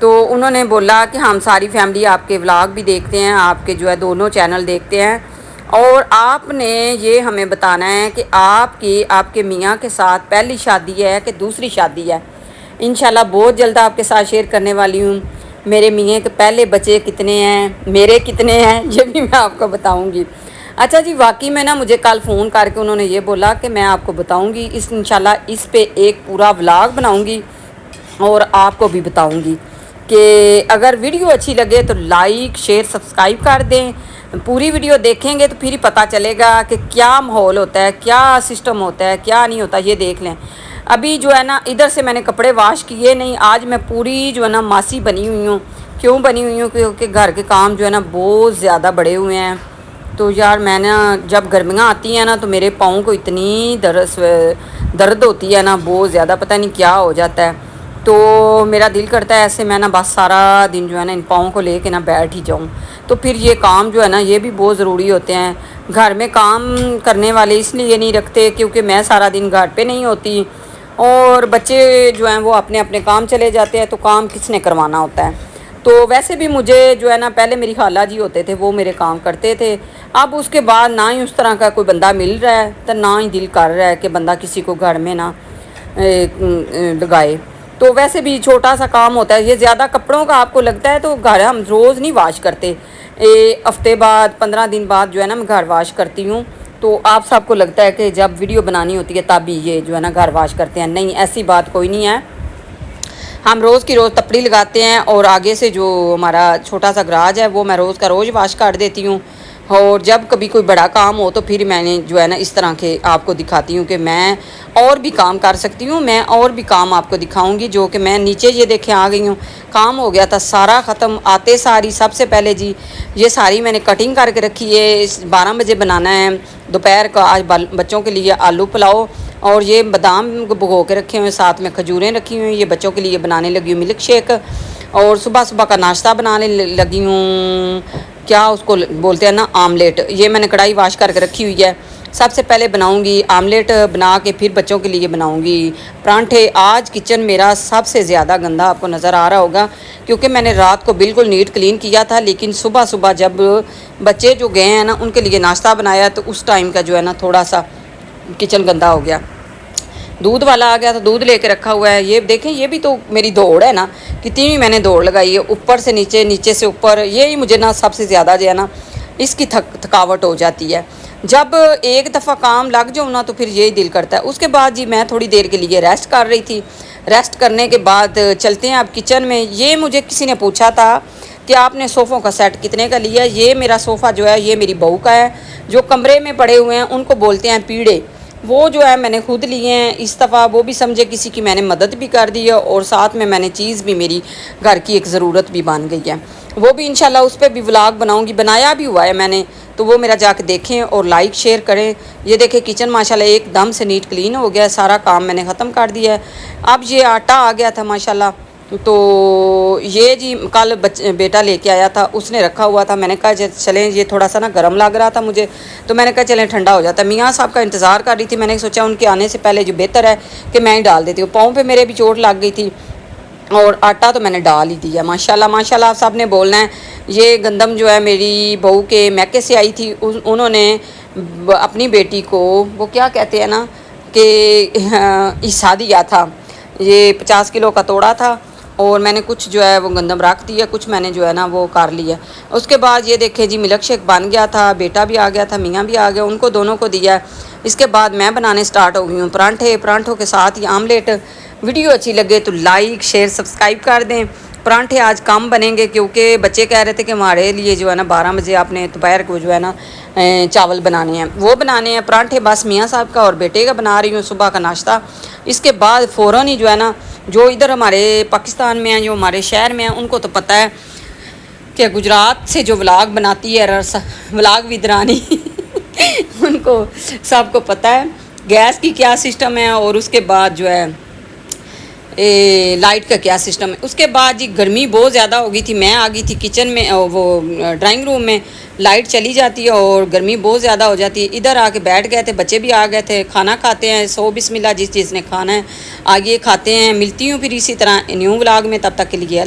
تو انہوں نے بولا کہ ہم ساری فیملی آپ کے ولاگ بھی دیکھتے ہیں، آپ کے جو ہے دونوں چینل دیکھتے ہیں، اور آپ نے یہ ہمیں بتانا ہے کہ آپ کے میاں کے ساتھ پہلی شادی ہے کہ دوسری شادی ہے۔ انشاءاللہ بہت جلد آپ کے ساتھ شیئر کرنے والی ہوں۔ میرے میاں کے پہلے بچے کتنے ہیں، میرے کتنے ہیں، یہ بھی میں آپ کو بتاؤں گی۔ اچھا جی، واقعی میں مجھے کل فون کر کے انہوں نے یہ بولا کہ میں آپ کو بتاؤں گی، انشاءاللہ اس پہ ایک پورا ولاگ بناؤں گی اور آپ کو بھی بتاؤں گی کہ اگر ویڈیو اچھی لگے تو لائک شیئر سبسکرائب کر دیں۔ پوری ویڈیو دیکھیں گے تو پھر ہی پتہ چلے گا کہ کیا ماحول ہوتا ہے، کیا سسٹم ہوتا ہے، کیا نہیں ہوتا، یہ دیکھ لیں۔ ابھی جو ہے نا ادھر سے میں نے کپڑے واش کیے نہیں، آج میں پوری جو ہے نا ماسی بنی ہوئی ہوں۔ کیوں بنی ہوئی ہوں؟ کیونکہ گھر کے کام جو ہے نا بہت زیادہ بڑے ہوئے ہیں۔ تو یار میں نا جب گرمیاں آتی ہیں نا تو میرے پاؤں کو اتنی درد ہوتی ہے نا، بہت زیادہ، پتہ نہیں کیا ہو جاتا ہے۔ تو میرا دل کرتا ہے ایسے میں نا بس سارا دن جو ہے نا ان پاؤں کو لے کے نا بیٹھ ہی جاؤں۔ تو پھر یہ کام جو ہے نا یہ بھی بہت ضروری ہوتے ہیں۔ گھر میں کام کرنے والے اس لیے نہیں رکھتے کیونکہ میں سارا دن گھر پہ نہیں ہوتی، اور بچے جو ہیں وہ اپنے اپنے کام چلے جاتے ہیں، تو کام کس نے کروانا ہوتا ہے۔ تو ویسے بھی مجھے جو ہے نا پہلے میری خالہ جی ہوتے تھے، وہ میرے کام کرتے تھے۔ اب اس کے بعد نہ ہی اس طرح کا کوئی بندہ مل رہا ہے، تو نہ ہی دل کر رہا ہے کہ بندہ کسی کو گھر میں نہ لگائے۔ تو ویسے بھی چھوٹا سا کام ہوتا ہے، یہ زیادہ کپڑوں کا آپ کو لگتا ہے تو گھر ہم روز نہیں واش کرتے، ہفتے بعد 15 دن بعد جو ہے نا میں گھر واش کرتی ہوں۔ تو آپ سب کو لگتا ہے کہ جب ویڈیو بنانی ہوتی ہے تب ہی یہ جو ہے نا گھر واش کرتے ہیں، نہیں، ایسی بات کوئی نہیں ہے۔ ہم روز کی روز تپڑی لگاتے ہیں، اور آگے سے جو ہمارا چھوٹا سا گراج ہے وہ میں روز کا روز واش کر دیتی ہوں، اور جب کبھی کوئی بڑا کام ہو تو پھر میں نے جو ہے نا اس طرح کے آپ کو دکھاتی ہوں کہ میں اور بھی کام کر سکتی ہوں، میں اور بھی کام آپ کو دکھاؤں گی۔ جو کہ میں نیچے یہ دیکھیں آ گئی ہوں، کام ہو گیا تھا سارا ختم آتے ساری۔ سب سے پہلے جی یہ ساری میں نے کٹنگ کر کے رکھی ہے، 12 بجے بنانا ہے دوپہر کا آج بچوں کے لیے آلو پلاؤ، اور یہ بادام بھگو کے رکھے ہوئے، ساتھ میں کھجوریں رکھی ہوئی ہیں، یہ بچوں کے لیے بنانے لگی ہوں ملک شیک، اور صبح صبح کا ناشتہ بنانے لگی ہوں، کیا اس کو بولتے ہیں نا، آملیٹ۔ یہ میں نے کڑھائی واش کر کے رکھی ہوئی ہے، سب سے پہلے بناؤں گی آملیٹ، بنا کے پھر بچوں کے لیے بناؤں گی پراٹھے۔ آج کچن میرا سب سے زیادہ گندا آپ کو نظر آ رہا ہوگا کیونکہ میں نے رات کو بالکل نیٹ کلین کیا تھا، لیکن صبح صبح جب بچے جو گئے ہیں نا ان کے لیے ناشتہ بنایا تو اس ٹائم کا جو ہے نا تھوڑا سا کچن گندا ہو گیا۔ دودھ والا آ گیا تو دودھ لے کے رکھا ہوا ہے، یہ دیکھیں، یہ بھی تو میری دوڑ ہے نا، کتنی میں نے دوڑ لگائی ہے، اوپر سے نیچے، نیچے سے اوپر، یہی مجھے نا سب سے زیادہ جو ہے نا اس کی تھکاوٹ ہو جاتی ہے۔ جب ایک دفعہ کام لگ جاؤں نا تو پھر یہی دل کرتا ہے۔ اس کے بعد جی میں تھوڑی دیر کے لیے ریسٹ کر رہی تھی، ریسٹ کرنے کے بعد چلتے ہیں اب کچن میں۔ یہ مجھے کسی نے پوچھا تھا کہ آپ نے صوفوں کا سیٹ کتنے کا لیا ہے؟ یہ میرا صوفہ جو ہے یہ میری بہو کا ہے، جو کمرے میں پڑے ہوئے ہیں ان کو بولتے ہیں پیڑے، وہ جو ہے میں نے خود لیے ہیں اس دفعہ، وہ بھی سمجھے کسی کی میں نے مدد بھی کر دی ہے، اور ساتھ میں نے چیز بھی میری گھر کی ایک ضرورت بھی بن گئی ہے، وہ بھی انشاءاللہ اس پہ بھی ولاگ بناؤں گی، بنایا بھی ہوا ہے میں نے، تو وہ میرا جا کے دیکھیں اور لائک شیئر کریں۔ یہ دیکھیں کچن ماشاءاللہ ایک دم سے نیٹ کلین ہو گیا ہے، سارا کام میں نے ختم کر دیا ہے۔ اب یہ آٹا آ گیا تھا ماشاءاللہ، تو یہ جی کل بیٹا لے کے آیا تھا، اس نے رکھا ہوا تھا، میں نے کہا چلیں یہ تھوڑا سا نا گرم لگ رہا تھا مجھے، تو میں نے کہا چلیں ٹھنڈا ہو جاتا ہے۔ میاں صاحب کا انتظار کر رہی تھی، میں نے سوچا ان کے آنے سے پہلے جو بہتر ہے کہ میں ہی ڈال دیتی ہوں، پاؤں پہ میرے بھی چوٹ لگ گئی تھی، اور آٹا تو میں نے ڈال ہی دیا ماشاءاللہ ماشاءاللہ۔ آپ سب نے بولنا ہے، یہ گندم جو ہے میری بہو کے میکے سے آئی تھی، انہوں نے اپنی بیٹی کو وہ کیا کہتے ہیں نا کہ حصہ دیا تھا، یہ 50 کلو کا توڑا تھا، اور میں نے کچھ جو ہے وہ گندم رکھ دیا، کچھ میں نے جو ہے نا وہ کر لیا۔ اس کے بعد یہ دیکھیں جی ملک شیک بن گیا تھا، بیٹا بھی آ گیا تھا، میاں بھی آ گیا، ان کو دونوں کو دیا۔ اس کے بعد میں بنانے سٹارٹ ہو گئی ہوں پراٹھوں کے ساتھ ہی آملیٹ۔ ویڈیو اچھی لگے تو لائک شیئر سبسکرائب کر دیں۔ پراٹھے آج کم بنیں گے کیونکہ بچے کہہ رہے تھے کہ ہمارے لیے جو ہے نا 12 بجے آپ نے دوپہر کو جو ہے نا چاول بنانے ہیں، وہ بنانے ہیں۔ پراٹھے بس میاں صاحب کا اور بیٹے کا بنا رہی ہوں صبح کا ناشتہ۔ اس کے بعد فوراً ہی جو ہے نا جو ادھر ہمارے پاکستان میں ہیں، جو ہمارے شہر میں ہیں، ان کو تو پتہ ہے کہ گجرات سے جو ولاگ بناتی ہے ولاگ ودرانی ان کو سب کو پتہ ہے گیس کی کیا سسٹم ہے، اور اس کے بعد جو ہے لائٹ کا کیا سسٹم ہے۔ اس کے بعد جی گرمی بہت زیادہ ہو گئی تھی، میں آ گئی تھی کچن میں، وہ ڈرائنگ روم میں، لائٹ چلی جاتی ہے اور گرمی بہت زیادہ ہو جاتی ہے۔ ادھر آ کے بیٹھ گئے تھے، بچے بھی آ گئے تھے، کھانا کھاتے ہیں، سو بسم اللہ، جس چیز نے کھانا ہے آگے کھاتے ہیں۔ ملتی ہوں پھر اسی طرح نیو ولاگ میں، تب تک کے لیے